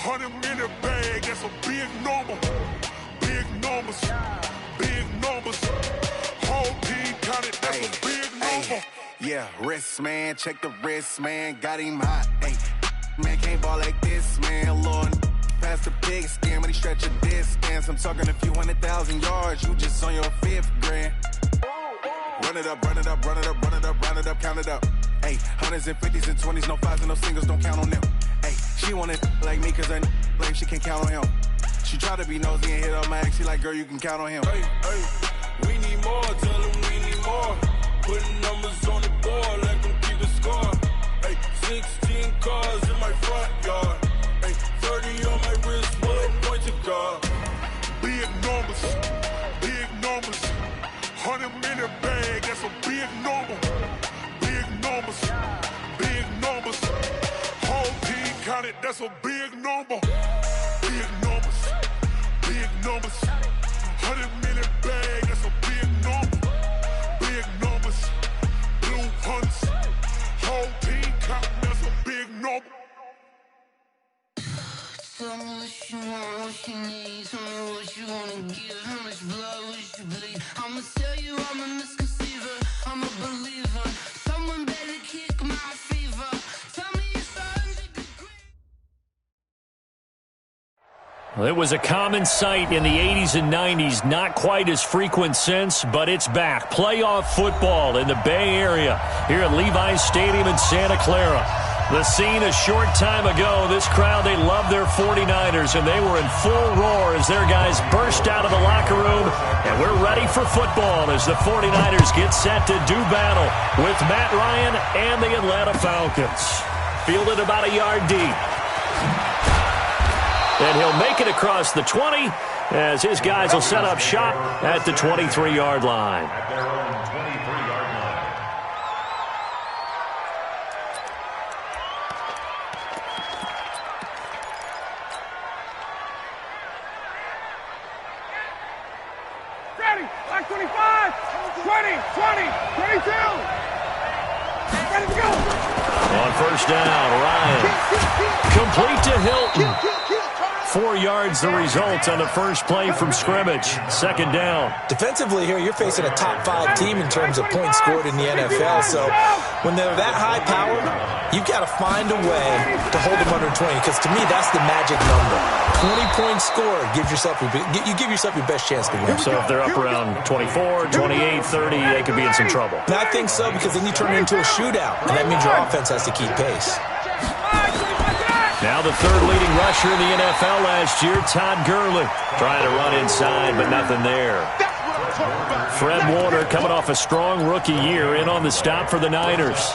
100-minute bag, that's a big number. Big numbers, big numbers. Whole team counted, that's a big number. Yeah, wrist, man, check the wrist, man. Got him hot, ayy. Man, can't ball like this, man. Lord, past the big skin, when he stretch a distance. I'm talking a few 100,000 yards, you just on your 5th grand. Run it up, run it up, run it up, run it up, run it up, count it up. Ayy, 100s and 50s and 20s, no 5s and no singles, don't count on them. Ayy, she want it like me, cause her blame, she can't count on him. She try to be nosy and hit up my ex, she like, girl, you can count on him. Hey, we need more, tell him we need more. Putting numbers on the board, let them keep the score. Hey, 16 cars in my front yard. Hey, 30 on my wrist, one point to guard. Big numbers, big numbers. 100-minute bag, that's a big number. Big numbers, big numbers. Whole team counted, that's a big number. Big numbers, big numbers. 100-minute bag, that's a big number. Big numbers, blue hunts. Whole team counting, that's a big number. Tell me what you want, what you need. Tell me what you wanna give. How much blood would you bleed? I'ma tell you I'm a misconceiver. I'm a believer. Someone better kick my fever. Tell me it's 100 degrees. Well, it was a common sight in the 80s and 90s. Not quite as frequent since, but it's back. Playoff football in the Bay Area here at Levi's Stadium in Santa Clara. The scene a short time ago, this crowd, they love their 49ers, and they were in full roar as their guys burst out of the locker room. And we're ready for football as the 49ers get set to do battle with Matt Ryan and the Atlanta Falcons. Fielded about a yard deep. And he'll make it across the 20 as his guys will set up shop at the 23-yard line. Like 25, 20, 20, 22. Ready to go. On first down, Ryan. Complete to Hilton. 4 yards the result on the first play from scrimmage. Second down. Defensively here, you're facing a top 5 team in terms of points scored in the NFL. So when they're that high powered, you've got to find a way to hold them under 20, because to me, that's the magic number. 20 points scored, you give yourself your best chance to win. So if they're up around 24, 28, 30, they could be in some trouble. And I think so, because then you turn it into a shootout, and that means your offense has to keep pace. Now the third leading rusher in the NFL last year, Todd Gurley. Trying to run inside, but nothing there. Fred Warner coming off a strong rookie year in on the stop for the Niners.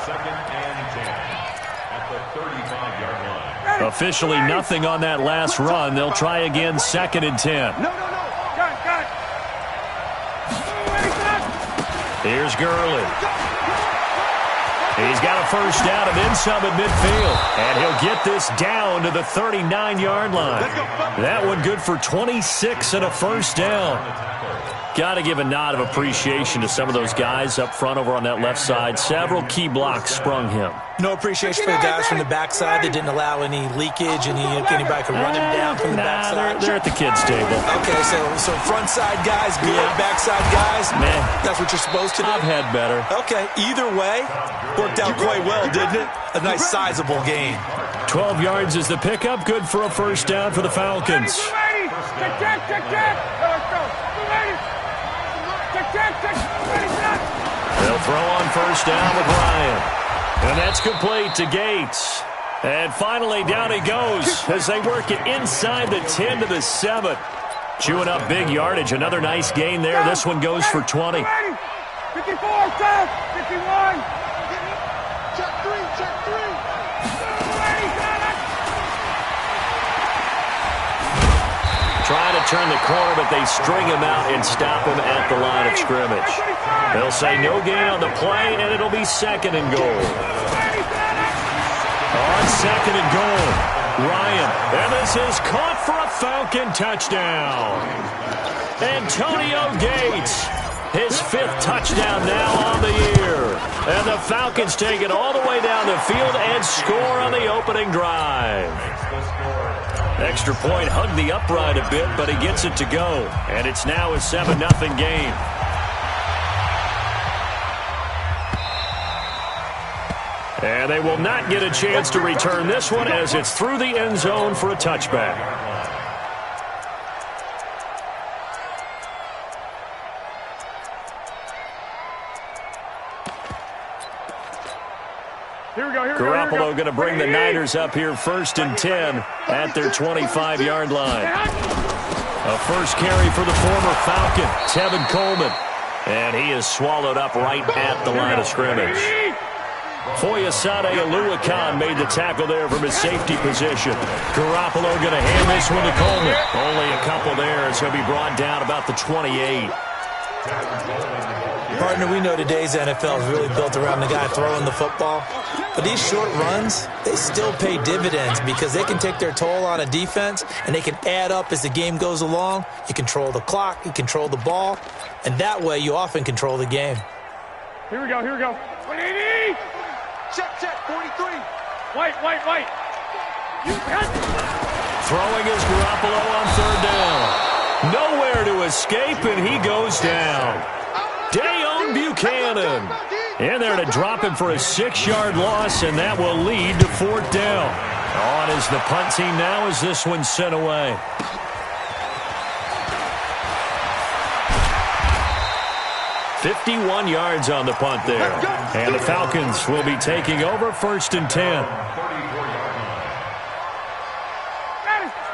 Officially nothing on that last run. They'll try again, 2nd and 10. Here's Gurley. He's got a first down and then some at midfield. And he'll get this down to the 39-yard line. That one good for 26 and a first down. Got to give a nod of appreciation to some of those guys up front over on that left side. Several key blocks sprung him. No appreciation for the guys from the backside that didn't allow any leakage, and anybody could run him down from the backside. They're at the kids' table. Okay, so front side guys, good, backside guys, man, that's what you're supposed to do? I've had better. Okay, either way, worked out quite well, didn't it? A nice sizable gain. 12 yards is the pickup, good for a first down for the Falcons. They'll throw on first down with Ryan. And that's complete to Gates. And finally, down he goes as they work it inside the 10 to the 7. Chewing up big yardage. Another nice gain there. This one goes for 20. 54, 51. Check three. Trying to turn the corner, but they string him out and stop him at the line of scrimmage. They'll say no gain on the play, and it'll be 2nd and goal. On 2nd and goal, Ryan. And this is caught for a Falcon touchdown. Antonio Gates, his 5th touchdown now on the year. And the Falcons take it all the way down the field and score on the opening drive. Extra point hugged the upright a bit, but he gets it to go. And it's now a 7-0 game. And they will not get a chance to return this one as it's through the end zone for a touchback. Garoppolo going to bring the Niners up here 1st and 10 at their 25-yard line. A first carry for the former Falcon, Tevin Coleman. And he is swallowed up right at the line of scrimmage. Foyesade Oluwakan made the tackle there from his safety position. Garoppolo going to hand this one to Coleman. Only a couple there as he'll be brought down about the 28. Partner, we know today's NFL is really built around the guy throwing the football. But these short runs, they still pay dividends because they can take their toll on a defense and they can add up as the game goes along. You control the clock, you control the ball, and that way you often control the game. Here we go. 180! Check, 43. White. Throwing is Garoppolo on 3rd down. Nowhere to escape, and he goes down. Dayon Buchanan in there to drop him for a 6-yard loss, and that will lead to 4th down. On is the punt team now as this one's sent away. $51 yards on the punt there. And the Falcons will be taking over 1st and 10.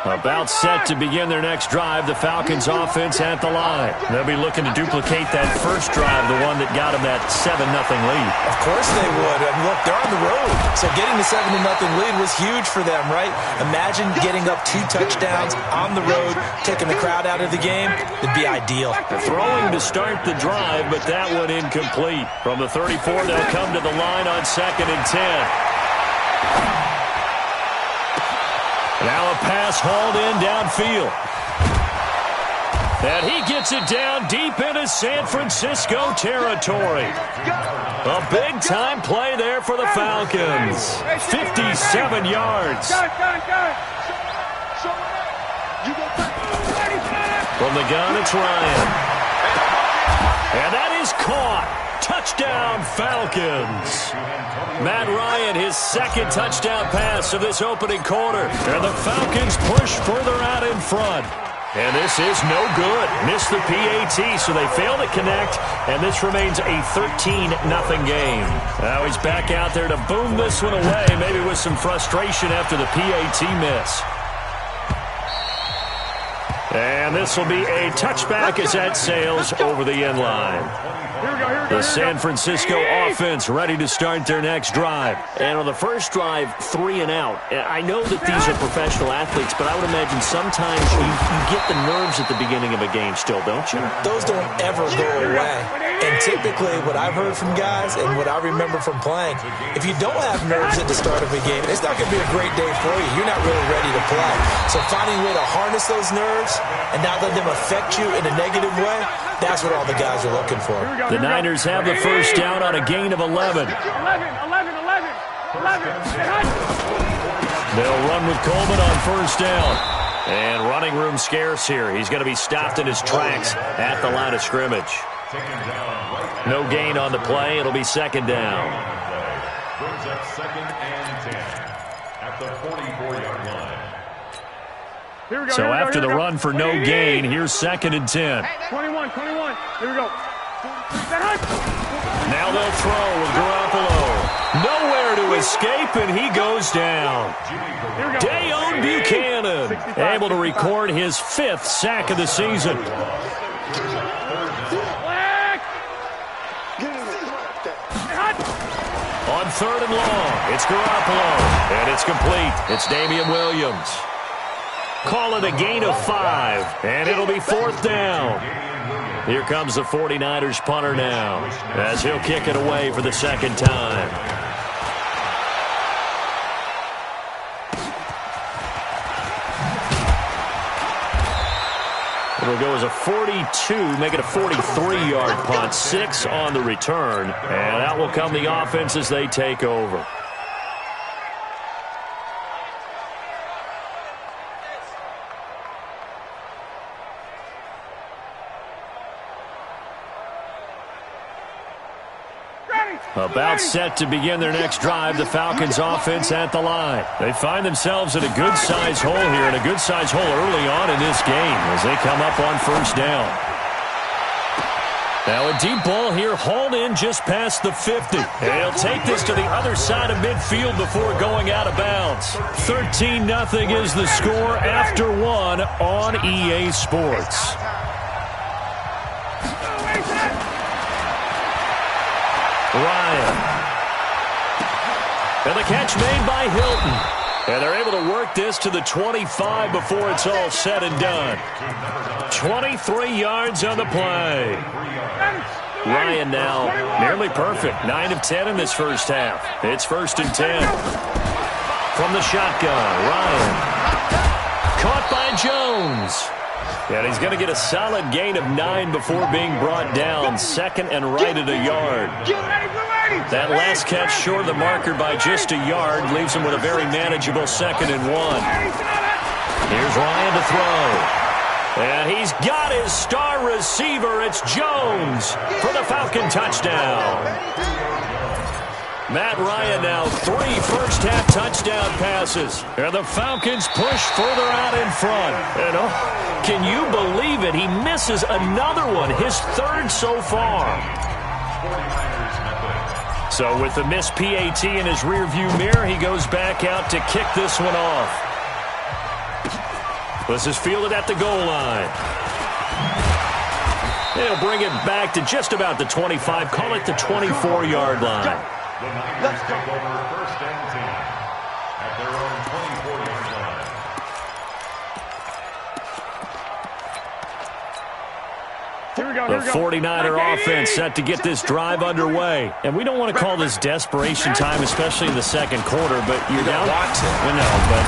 About set to begin their next drive, the Falcons offense at the line. They'll be looking to duplicate that first drive, the one that got them that 7-0 lead. Of course they would. I mean, look, they're on the road. So getting the 7-0 lead was huge for them, right? Imagine getting up 2 touchdowns on the road, taking the crowd out of the game. It'd be ideal. Throwing to start the drive, but that one incomplete. From the 34, they'll come to the line on 2nd and 10. Now a pass hauled in downfield. And he gets it down deep into San Francisco territory. A big-time play there for the Falcons. 57 yards. From the gun, it's Ryan. And that is caught. Touchdown, Falcons. Matt Ryan, his 2nd touchdown pass of this opening quarter. And the Falcons push further out in front. And this is no good. Missed the PAT, so they fail to connect. And this remains a 13-0 game. Now he's back out there to boom this one away, maybe with some frustration after the PAT miss. And this will be a touchback as that sails over the end line. The San Francisco offense ready to start their next drive. And on the first drive, 3 and out. I know that these are professional athletes, but I would imagine sometimes you get the nerves at the beginning of a game still, don't you? Those don't ever go away. And typically what I've heard from guys and what I remember from playing, if you don't have nerves at the start of a game, it's not going to be a great day for you. You're not really ready to play. So finding a way to harness those nerves and not let them affect you in a negative way, that's what all the guys are looking for. The Niners have the first down on a gain of 11. 11. They'll run with Coleman on first down. And running room scarce here. He's going to be stopped in his tracks at the line of scrimmage. No gain on the play. It'll be 2nd down. Brings up 2nd and 10 at the 44-yard line. So after the run for no gain, here's 2nd and 10. 21. Here we go. Now they'll throw with Garoppolo. Nowhere to escape, and he goes down. Dayon Buchanan able to record his 5th sack of the season. On 3rd and long, it's Garoppolo, and it's complete. It's Damian Williams. Call it a gain of 5, and it'll be 4th down. Here comes the 49ers punter now, as he'll kick it away for the 2nd time. It'll go as a 42, make it a 43-yard punt, 6 on the return, and out will come the offense as they take over. About set to begin their next drive, the Falcons offense at the line. They find themselves in a good-sized hole here, and a good-sized hole early on in this game as they come up on first down. Now a deep ball here, hauled in just past the 50. And he'll take this to the other side of midfield before going out of bounds. 13-0 is the score after one on EA Sports. Ryan. And the catch made by Hilton. And they're able to work this to the 25 before it's all said and done. 23 yards on the play. Ryan now nearly perfect. 9 of 10 in this first half. It's 1st and 10. From the shotgun, Ryan. Caught by Jones. And he's going to get a solid gain of 9 before being brought down. 2nd and right at a yard. That last catch short of the marker by just a yard leaves him with a very manageable 2nd and 1. Here's Ryan to throw. And he's got his star receiver. It's Jones for the Falcon touchdown. Matt Ryan now 3 first-half touchdown passes. And the Falcons push further out in front. And can you believe it? He misses another one, his 3rd so far. So with the missed PAT in his rearview mirror, he goes back out to kick this one off. This is fielded at the goal line. He'll bring it back to just about the 25, call it the 24-yard line. The Niners take over 1st and 10 at their own 24-yard line. The 49er offense set to get this drive underway. And we don't want to call this desperation time, especially in the second quarter, but you're down. Well, no, but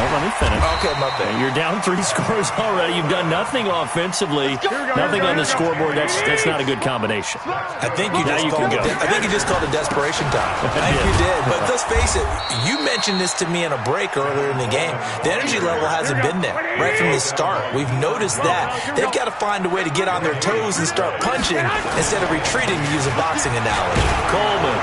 let me finish. Okay, my bad. You're down 3 scores already. You've done nothing offensively, nothing on the scoreboard. That's not a good combination. I think you just called it desperation time. I think you did. But let's face it, you mentioned this to me in a break earlier in the game. The energy level hasn't been there right from the start. We've noticed that. They've got to find a way to get on their toes and start punching instead of retreating, to use a boxing analogy. Coleman.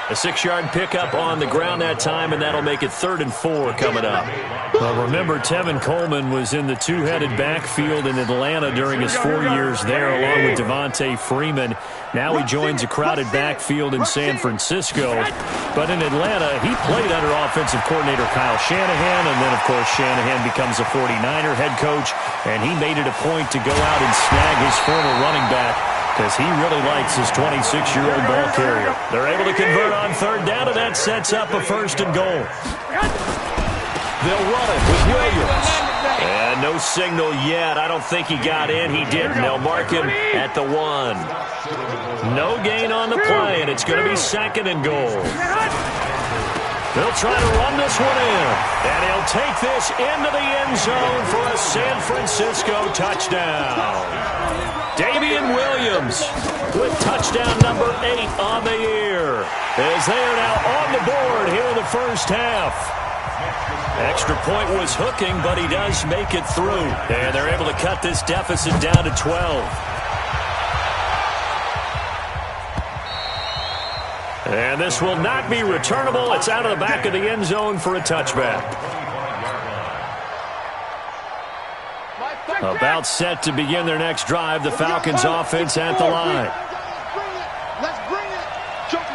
A 6-yard pickup on the ground that time, and that'll make it 3rd and 4 coming up. Well, remember, Tevin Coleman was in the two-headed backfield in Atlanta during his 4 years there, along with Devontae Freeman. Now he joins a crowded backfield in San Francisco. But in Atlanta, he played under offensive coordinator Kyle Shanahan, and then, of course, Shanahan becomes a 49er head coach, and he made it a point to go out and snag his former running back, because he really likes his 26-year-old ball carrier. They're able to convert on 3rd down, and that sets up a 1st and goal. They'll run it with Williams. And no signal yet. I don't think he got in. He didn't. They'll mark him at the 1. No gain on the play, and it's going to be 2nd and goal. They'll try to run this one in. And he'll take this into the end zone for a San Francisco touchdown. Damian Williams with touchdown number 8 on the year, as they are now on the board here in the first half. Extra point was hooking, but he does make it through. And they're able to cut this deficit down to 12. And this will not be returnable. It's out of the back of the end zone for a touchback. About set to begin their next drive, the Falcons offense at the line. Let's bring it. Jump.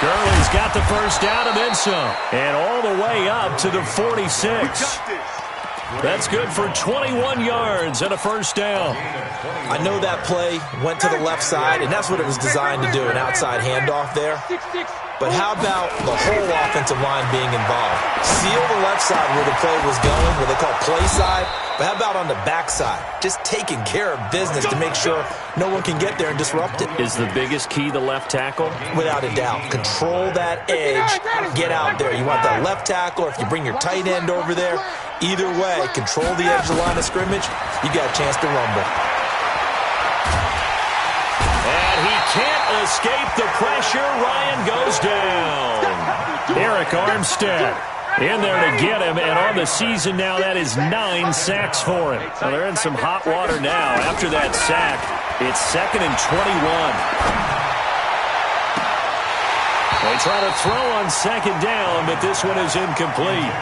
Gurley's got the first down and then some. And all the way up to the 46. That's good for 21 yards and a first down. I know that play went to the left side, and that's what it was designed to do, an outside handoff there. But how about the whole offensive line being involved? Seal the left side where the play was going, what they call play side. But how about on the back side? Just taking care of business to make sure no one can get there and disrupt it. Is the biggest key the left tackle? Without a doubt. Control that edge. Get out there. You want that left tackle, or if you bring your tight end over there, either way, control the edge of the line of scrimmage, you got a chance to rumble. And he can't escape the pressure. Ryan goes down. Eric Armstead in there to get him, and on the season now, that is 9 sacks for him. Well, they're in some hot water now. After that sack, it's 2nd and 21. They try to throw on 2nd down, but this one is incomplete.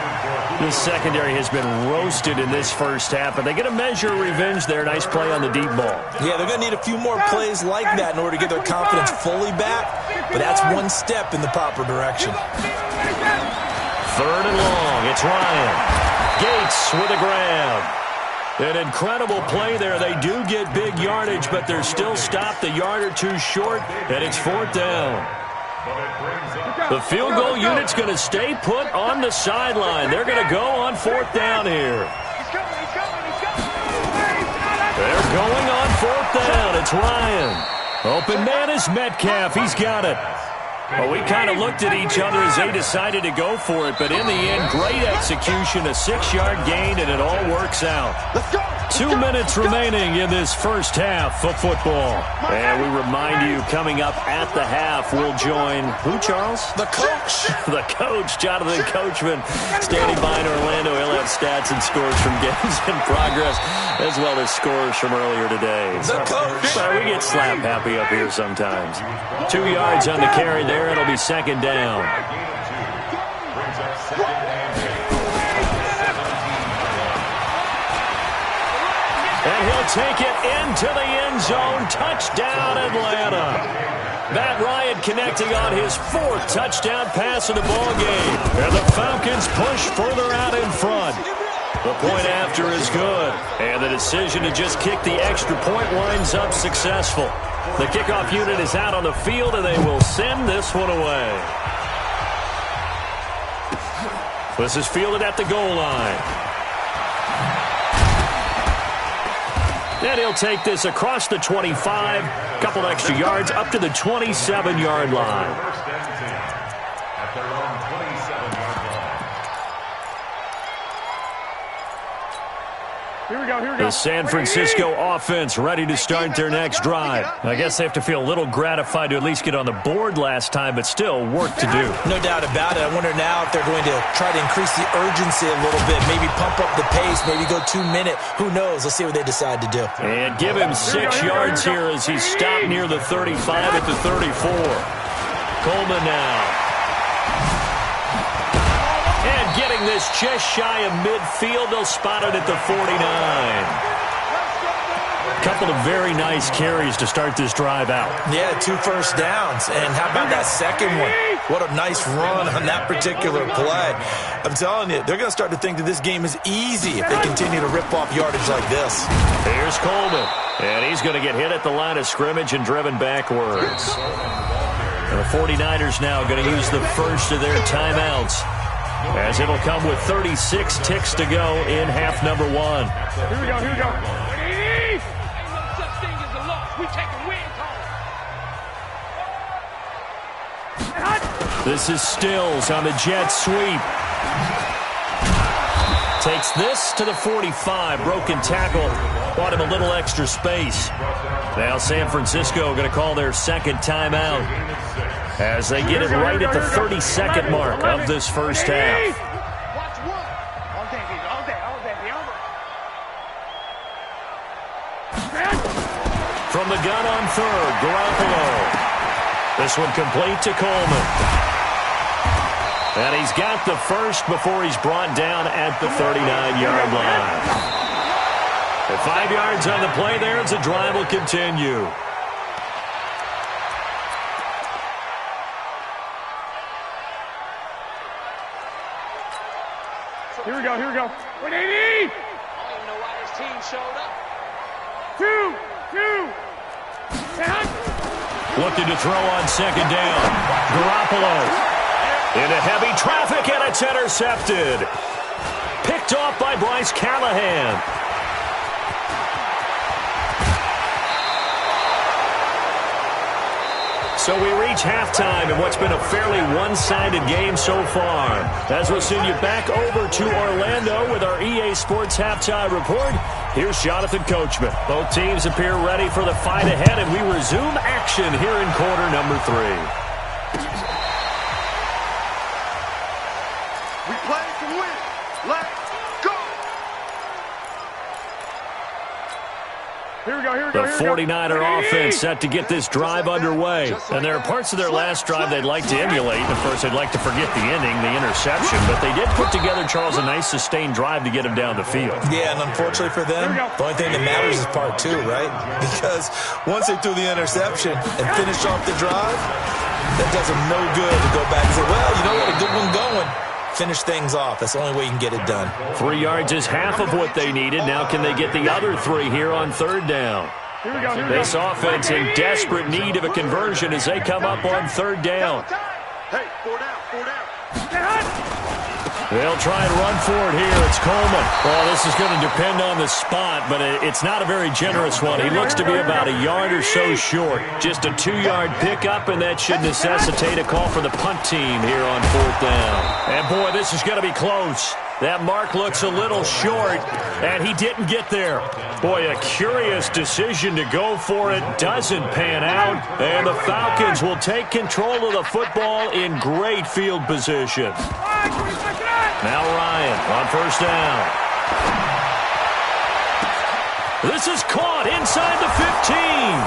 The secondary has been roasted in this first half, but they get a measure of revenge there. Nice play on the deep ball. Yeah, they're going to need a few more plays like that in order to get their confidence fully back, but that's one step in the proper direction. 3rd and long. It's Ryan. Gates with a grab. An incredible play there. They do get big yardage, but they're still stopped a yard or two short, and it's 4th down. The field goal unit's going to stay put on the sideline. They're going to go on 4th down here. They're going on 4th down. It's Ryan. Open man is Metcalf. He's got it. Well, we kind of looked at each other as they decided to go for it, but in the end, great execution, a 6-yard gain, and it all works out. 2 minutes remaining in this first half of football. And we remind you, coming up at the half, we'll join who, Charles? The coach. The coach, Jonathan Coachman, standing by in Orlando. He'll have stats and scores from games in progress, as well as scores from earlier today. The coach. We get slap happy up here sometimes. 2 yards on the carry there. It'll be 2nd down. And he'll take it into the end zone. Touchdown, Atlanta. Matt Ryan connecting on his 4th touchdown pass of the ballgame. And the Falcons push further out in front. The point after is good. And the decision to just kick the extra point winds up successful. The kickoff unit is out on the field, and they will send this one away. This is fielded at the goal line. And he'll take this across the 25, couple extra yards up to the 27-yard line. First and 10 at their own 27-yard line. Here we go, here we go. The San Francisco offense ready to start their next drive. I guess they have to feel a little gratified to at least get on the board last time, but still work to do. No doubt about it. I wonder now if they're going to try to increase the urgency a little bit, maybe pump up the pace, maybe go 2-minute. Who knows? Let's see what they decide to do. And give him 6 yards here as he's stopped near the 35 at the 34. Coleman now. And getting this just shy of midfield, they'll spot it at the 49. Couple of very nice carries to start this drive out. Yeah, 2 first downs. And how about that second one? What a nice run on that particular play. I'm telling you, they're going to start to think that this game is easy if they continue to rip off yardage like this. Here's Coleman. And he's going to get hit at the line of scrimmage and driven backwards. And the 49ers now going to use the first of their timeouts, as it'll come with 36 ticks to go in half number 1. Here we go, here we go. Ain't no such thing as a loss. We taking wins home. This is Stills on the jet sweep. Takes this to the 45. Broken tackle. Bought him a little extra space. Now San Francisco going to call their second timeout, as they get it right at the 32nd mark of this first half. From the gun on 3rd, Garoppolo. This one complete to Coleman. And he's got the first before he's brought down at the 39-yard line. And 5 yards on the play there as the drive will continue. Here we go, here we go. 180! I don't even know why his team showed up. 2, 10. Looking to throw on 2nd down. Garoppolo into heavy traffic, and it's intercepted. Picked off by Bryce Callahan. So we reach halftime in what's been a fairly one-sided game so far. As we'll send you back over to Orlando with our EA Sports Halftime Report, here's Jonathan Coachman. Both teams appear ready for the fight ahead, and we resume action here in quarter number 3. We play win. Let's go. Here we go. The 49er offense set to get this drive underway. And there are parts of their last drive they'd like to emulate. Of course, they'd like to forget the ending, the interception. But they did put together, Charles, a nice sustained drive to get him down the field. Yeah, and unfortunately for them, the only thing that matters is part two, right? Because once they threw the interception and finished off the drive, that does them no good to go back and say, well, you know what, a good one going. Finish things off. That's the only way you can get it done. 3 yards is half of what they needed. Now can they get the other 3 here on third down? This offense in desperate need of a conversion as they come up on third down. Hey, 4 down. They'll try and run for it here. It's Coleman. Well, this is going to depend on the spot, but it's not a very generous one. He looks to be about a yard or so short. Just a 2-yard pickup, and that should necessitate a call for the punt team here on fourth down. And, boy, this is going to be close. That mark looks a little short, and he didn't get there. Boy, a curious decision to go for it. Doesn't pan out, and the Falcons will take control of the football in great field position. Now Ryan on first down. This is caught inside the 15.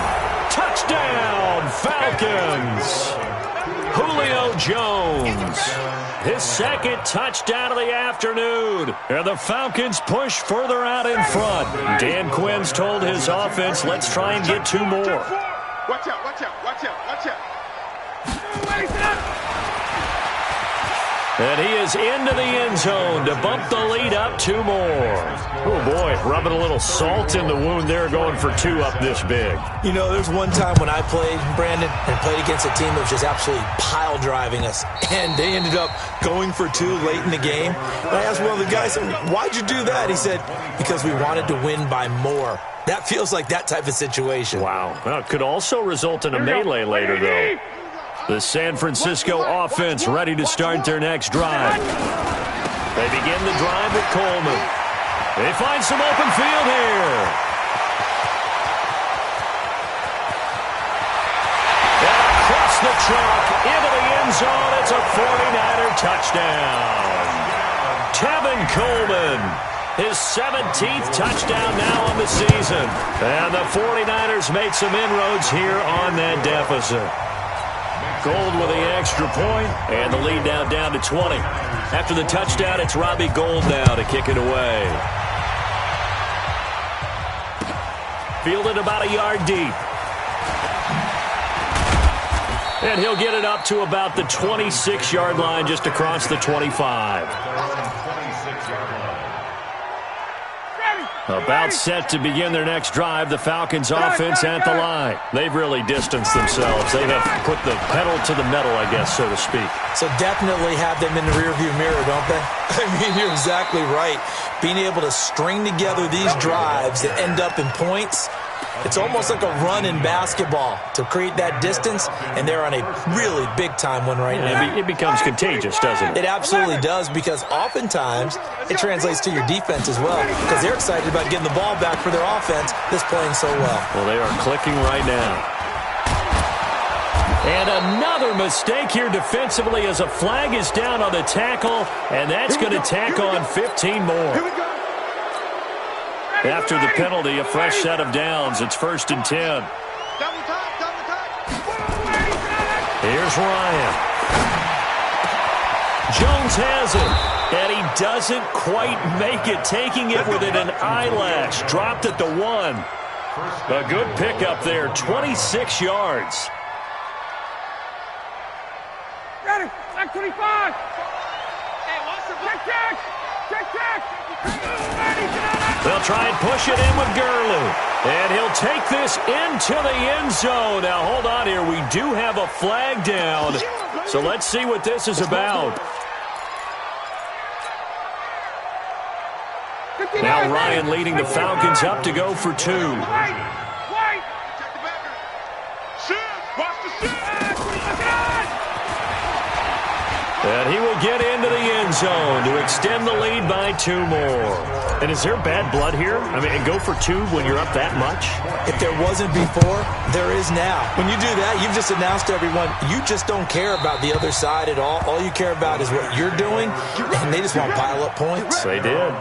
Touchdown, Falcons. Julio Jones. His second touchdown of the afternoon. And the Falcons push further out in front. Dan Quinn's told his offense, let's try and get 2 more. Watch out, watch out, watch out, watch out. And he is into the end zone to bump the lead up 2 more. Oh, boy, rubbing a little salt in the wound there, going for 2 up this big. You know, there's one time when I played, Brandon, and played against a team that was just absolutely pile driving us, and they ended up going for 2 late in the game. And I asked one of the guys, why'd you do that? He said, because we wanted to win by more. That feels like that type of situation. Wow. Well, it could also result in a melee later, though. The San Francisco offense ready to start their next drive. They begin the drive with Coleman. They find some open field here. And across the chalk into the end zone. It's a 49er touchdown. Tevin Coleman. His 17th touchdown now on the season. And the 49ers made some inroads here on that deficit. Gold with the extra point, and the lead now down to 20. After the touchdown, it's Robbie Gould now to kick it away. Fielded about a yard deep. And he'll get it up to about the 26-yard line, just across the 25. About set to begin their next drive, the Falcons offense at the line. They've really distanced themselves. They have put the pedal to the metal, I guess, so to speak. So definitely have them in the rearview mirror, don't they? I mean, you're exactly right. Being able to string together these drives that end up in points, it's almost like a run in basketball to create that distance, and they're on a really big-time one right now. It becomes contagious, doesn't it? It absolutely does, because oftentimes it translates to your defense as well, because they're excited about getting the ball back for their offense that's playing so well. Well, they are clicking right now. And another mistake here defensively as a flag is down on the tackle, and that's going to tack on 15 more. After the penalty, a fresh set of downs. It's 1st and 10. Here's Ryan. Jones has it, and he doesn't quite make it, taking it within an eyelash. Dropped at the 1. A good pickup there, 26 yards. Ready, back 25. Check. They'll try and push it in with Gurley. And he'll take this into the end zone. Now, hold on here. We do have a flag down. So let's see what this is about. Now Ryan leading the Falcons up to go for 2. And he will get into the end zone to extend the lead by 2 more. And is there bad blood here? I mean, go for 2 when you're up that much? If there wasn't before, there is now. When you do that, you've just announced to everyone, you just don't care about the other side at all. All you care about is what you're doing, and they just want to pile up points. They did.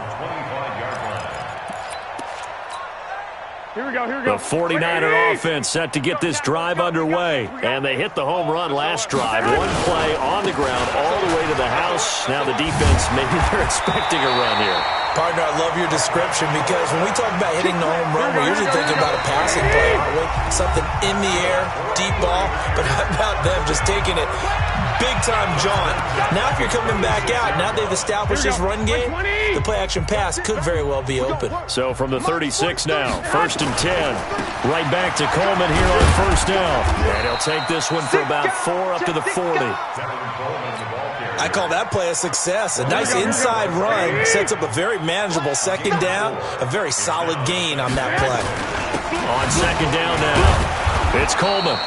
Here we go, here we go. The 49er offense set to get this drive underway. And they hit the home run last drive. 1 play on the ground all the way to the house. Now the defense, maybe they're expecting a run here. Partner, I love your description because when we talk about hitting the home run, we're usually thinking about a passing play, aren't we? Something in the air, deep ball. But how about them just taking it big-time jaunt? Now if you're coming back out, now they've established this run game, the play-action pass could very well be open. So from the 36 now, 1st and 10. Right back to Coleman here on 1st down. And he'll take this one for about 4 up to the 40. I call that play a success. A nice inside run sets up a very manageable 2nd down, a very solid gain on that play. On 2nd down now, it's Coleman.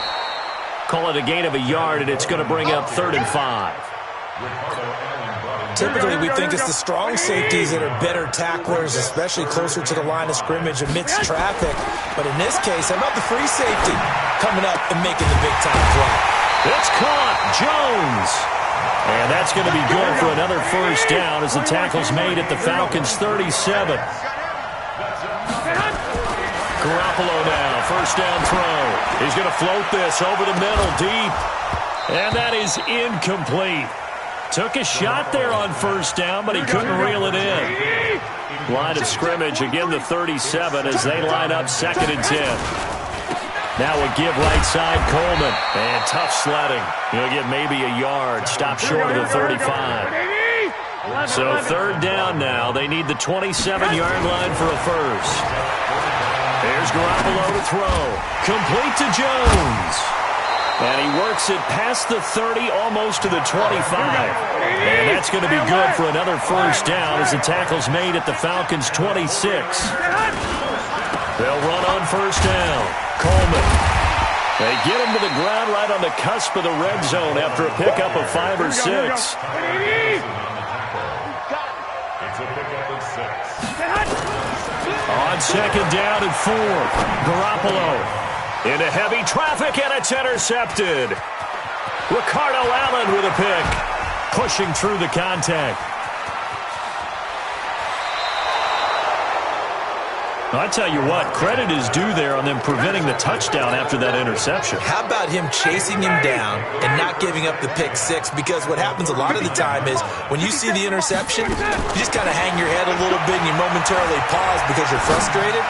Call it a gain of a yard, and it's going to bring up 3rd and 5. Typically, we think it's the strong safeties that are better tacklers, especially closer to the line of scrimmage amidst traffic. But in this case, how about the free safety coming up and making the big-time play? It's caught. Jones. And that's going to be good for another 1st down as the tackle's made at the Falcons' 37. Garoppolo now, 1st down throw. He's going to float this over the middle deep. And that is incomplete. Took a shot there on 1st down, but he couldn't reel it in. Line of scrimmage, again the 37 as they line up 2nd and 10. Now a give right side, Coleman. And tough sledding. He'll get maybe a yard. Stop short of the 35. So 3rd down now. They need the 27-yard line for a 1st. There's Garoppolo to throw. Complete to Jones. And he works it past the 30, almost to the 25. And that's going to be good for another 1st down as the tackle's made at the Falcons' 26. They'll run on 1st down. Coleman. They get him to the ground right on the cusp of the red zone after a pickup of 5 or 6. It's a pickup of 6. On 2nd down and 4. Garoppolo into heavy traffic, and it's intercepted. Ricardo Allen with a pick, pushing through the contact. I tell you what, credit is due there on them preventing the touchdown after that interception. How about him chasing him down and not giving up the pick 6? Because what happens a lot of the time is when you see the interception, you just kind of hang your head a little bit and you momentarily pause because you're frustrated.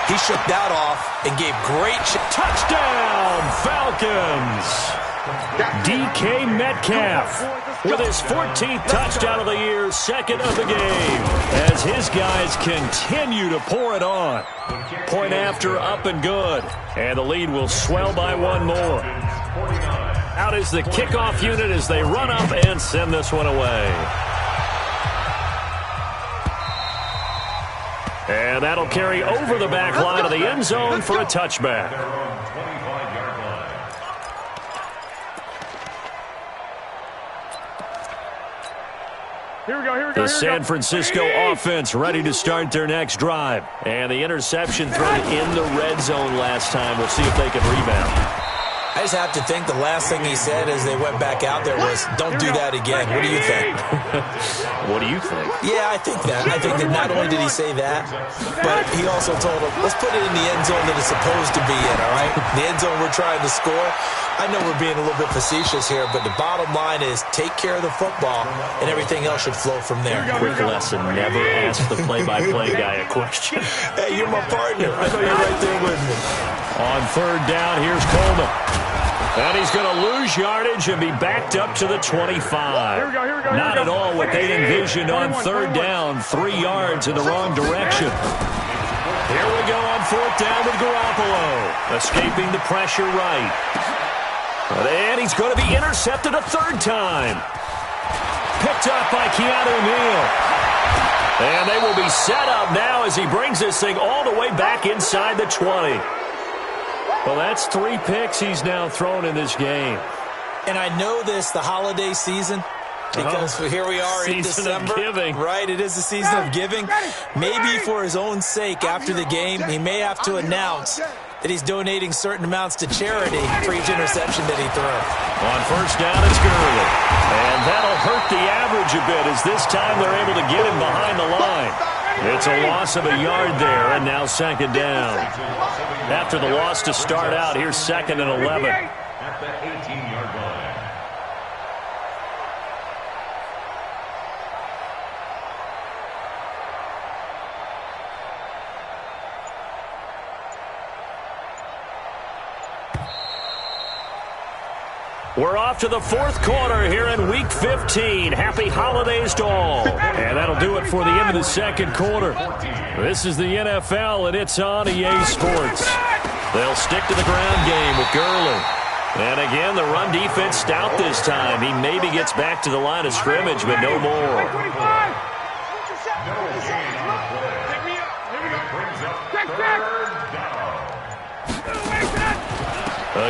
He shook that off and gave great touchdown, Falcons! DK Metcalf with his 14th touchdown of the year, 2nd of the game, as his guys continue to pour it on. Point after, up and good, and the lead will swell by 1 more. Out is the kickoff unit as they run up and send this one away. And that'll carry over the back line of the end zone for a touchback. Here we go. The San Francisco offense ready to start their next drive. And the interception thrown in the red zone last time. We'll see if they can rebound. I just have to think the last thing he said as they went back out there was, don't do that again. What do you think? What do you think? Yeah, I think that. I think that not only did he say that, but he also told them, let's put it in the end zone that it's supposed to be in, all right? The end zone we're trying to score. I know we're being a little bit facetious here, but the bottom line is take care of the football, and everything else should flow from there. Quick lesson, never ask the play-by-play guy a question. Hey, you're my partner. I know you're right there with me. On 3rd down, here's Coleman. And he's going to lose yardage and be backed up to the 25. Not at all what they envisioned on 3rd down. 3 yards in the wrong direction. Here we go on 4th down with Garoppolo. Escaping the pressure right. And he's going to be intercepted a 3rd time. Picked up by Keanu Neal. And they will be set up now as he brings this thing all the way back inside the 20. Well, that's 3 picks he's now thrown in this game. And I know this, the holiday season, because here we are in December. Season of giving. Right, it is the season of giving. Maybe for his own sake, after the game, he may have to announce that he's donating certain amounts to charity for each interception that he throws. On first down, it's Gurley. And that'll hurt the average a bit, as this time they're able to get him behind the line. It's a loss of a yard there, and now second down. After the loss to start out, here's 2nd and 11. At the 18-yard line. We're off to the 4th quarter here in Week 15. Happy holidays to all. And that'll do it for the end of the 2nd quarter. This is the NFL, and it's on EA Sports. They'll stick to the ground game with Gurley. And again, the run defense stout this time. He maybe gets back to the line of scrimmage, but no more.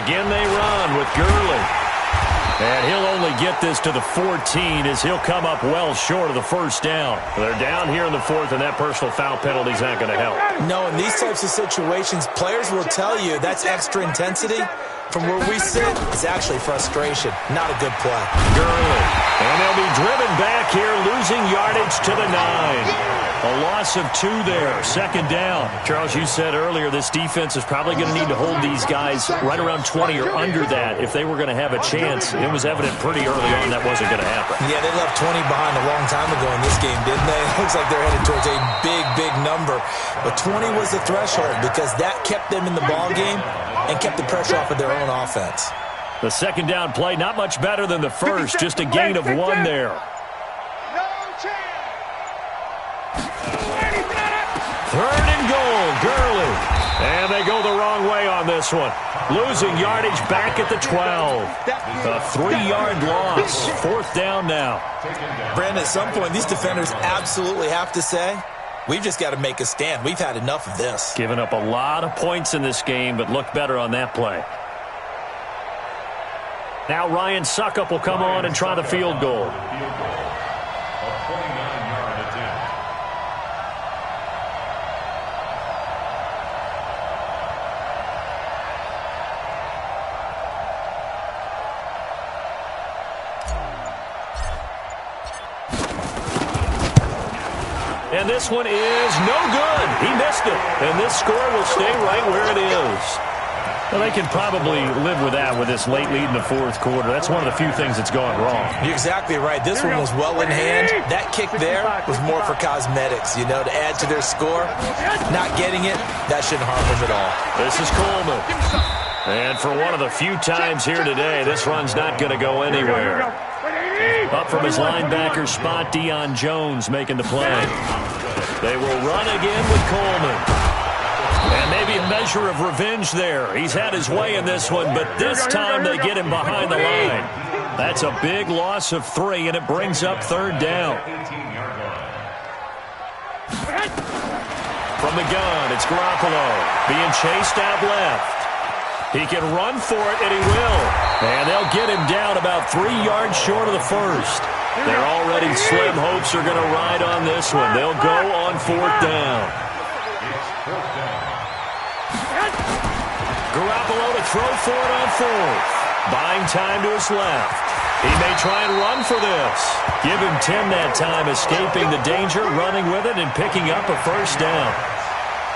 Again, they run with Gurley. And he'll only get this to the 14 as he'll come up well short of the first down. They're down here in the 4th, and that personal foul penalty is not going to help. No, in these types of situations, players will tell you that's extra intensity. From where we sit, it's actually frustration. Not a good play. Gurley. And they'll be driven back here, losing yardage to the 9. A loss of 2 there, 2nd down. Charles, you said earlier this defense is probably going to need to hold these guys right around 20 or under that if they were going to have a chance. It was evident pretty early on that wasn't going to happen. Yeah, they left 20 behind a long time ago in this game, didn't they? It looks like they're headed towards a big, big number. But 20 was the threshold because that kept them in the ball game and kept the pressure off of their own offense. The 2nd down play, not much better than the first, just a gain of 1 there. Third and goal, Gurley. And they go the wrong way on this one. Losing yardage back at the 12. A 3-yard loss. 4th down now. Brandon, at some point, these defenders absolutely have to say, we've just got to make a stand. We've had enough of this. Giving up a lot of points in this game, but looked better on that play. Now Ryan Suckup will come on and try the field goal. And this one is no good. He missed it. And this score will stay right where it is. Well, they can probably live with that with this late lead in the 4th quarter. That's one of the few things that's gone wrong. You're exactly right. This one was well in hand. That kick there was more for cosmetics, you know, to add to their score. Not getting it, that shouldn't harm them at all. This is Coleman. And for one of the few times here today, this run's not going to go anywhere. Up from his linebacker spot, Deion Jones making the play. They will run again with Coleman. And maybe a measure of revenge there. He's had his way in this one, but this time they get him behind the line. That's a big loss of 3, and it brings up 3rd down. From the gun, it's Garoppolo being chased out left. He can run for it, and he will. And they'll get him down about 3 yards short of the first. Their already slim hopes are going to ride on this one. They'll go on 4th down. Garoppolo to throw for it on 4th. Buying time to his left. He may try and run for this. Give him 10 that time, escaping the danger, running with it, and picking up a first down.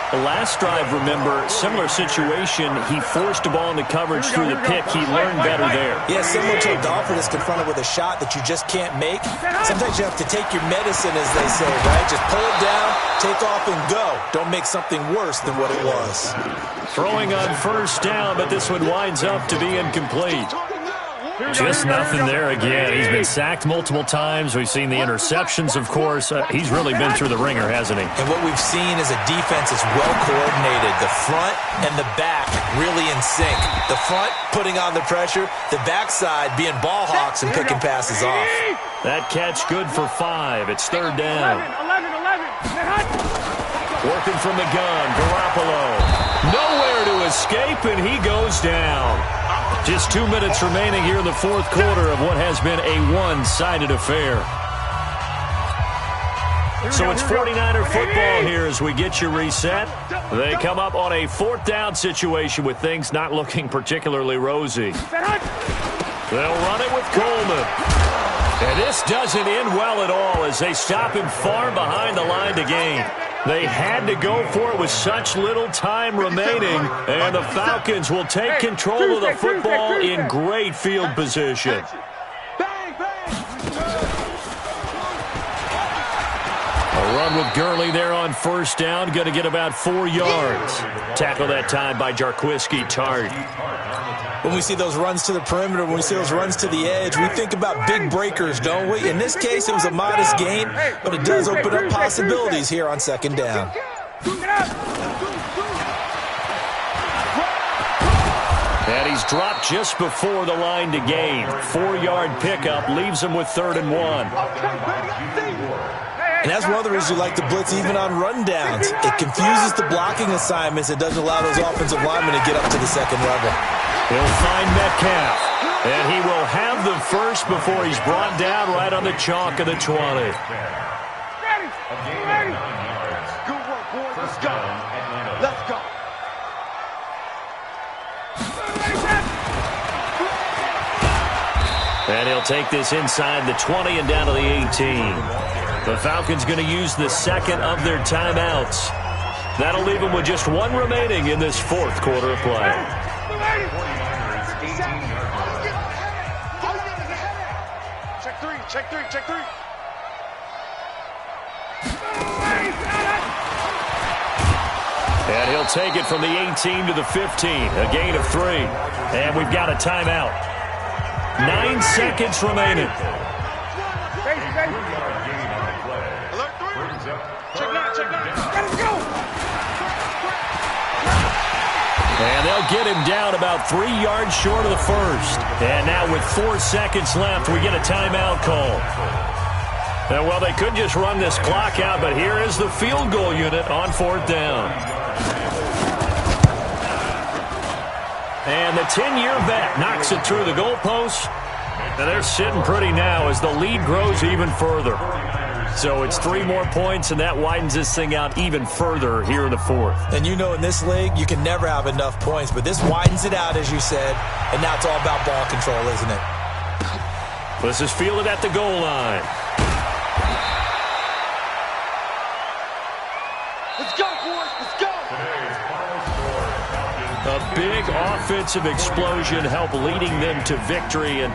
The last drive, remember, similar situation. He forced the ball into coverage through the pick. He learned better there. Yeah, similar to a golfer that's confronted with a shot that you just can't make. Sometimes you have to take your medicine, as they say, right? Just pull it down, take off, and go. Don't make something worse than what it was. Throwing on first down, but this one winds up to be incomplete. Just nothing there again. He's been sacked multiple times. We've seen the interceptions, of course. He's really been through the ringer, hasn't he? And what we've seen is a defense that's well coordinated. The front and the back really in sync. The front putting on the pressure. The backside being ball hawks and picking passes off. That catch good for 5. It's 3rd down. 11. Working from the gun, Garoppolo. Nowhere to escape, and he goes down. Just 2 minutes remaining here in the fourth quarter of what has been a one-sided affair. So it's 49er football here as we get you reset. They come up on a fourth down situation with things not looking particularly rosy. They'll run it with Coleman. And this doesn't end well at all as they stop him far behind the line to gain. They had to go for it with such little time remaining, and the Falcons will take control of the football in great field position. A run with Gurley there on first down, going to get about 4 yards. Tackle that time by Jarquiski Tart. When we see those runs to the perimeter, when we see those runs to the edge, we think about big breakers, don't we? In this case, it was a modest gain, but it does open up possibilities here on second down. And he's dropped just before the line to gain. 4-yard pickup leaves him with 3rd and 1. And that's one of the reasons you like to blitz even on rundowns. It confuses the blocking assignments. It doesn't allow those offensive linemen to get up to the second level. He'll find Metcalf, and he will have the first before he's brought down right on the chalk of the 20. Ready. Good work, boys. Let's go. Let's go. And he'll take this inside the 20 and down to the 18. The Falcons going to use the second of their timeouts. That'll leave them with just 1 remaining in this fourth quarter of play. Check three. And he'll take it from the 18 to the 15, a gain of 3. And we've got a timeout. 9 seconds remaining. Alert 3. Check 9. Let's go. And they'll get him down about 3 yards short of the first. And now with 4 seconds left, we get a timeout call. And well, they could just run this clock out, but here is the field goal unit on 4th down. And the 10-year vet knocks it through the goalpost. And they're sitting pretty now as the lead grows even further. So it's 3 more points, and that widens this thing out even further here in the fourth. And you know in this league, you can never have enough points, but this widens it out, as you said, and now it's all about ball control, isn't it? This is fielded at the goal line. Let's go, boys. Let's go. A big offensive explosion helped leading them to victory, and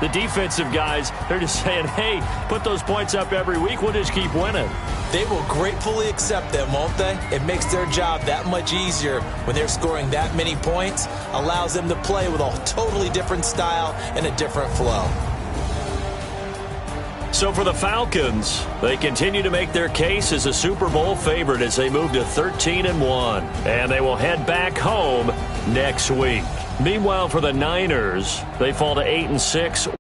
the defensive guys, they're just saying, hey, put those points up every week. We'll just keep winning. They will gratefully accept them, won't they? It makes their job that much easier when they're scoring that many points, allows them to play with a totally different style and a different flow. So for the Falcons, they continue to make their case as a Super Bowl favorite as they move to 13-1, and they will head back home next week. Meanwhile, for the Niners, they fall to 8-6.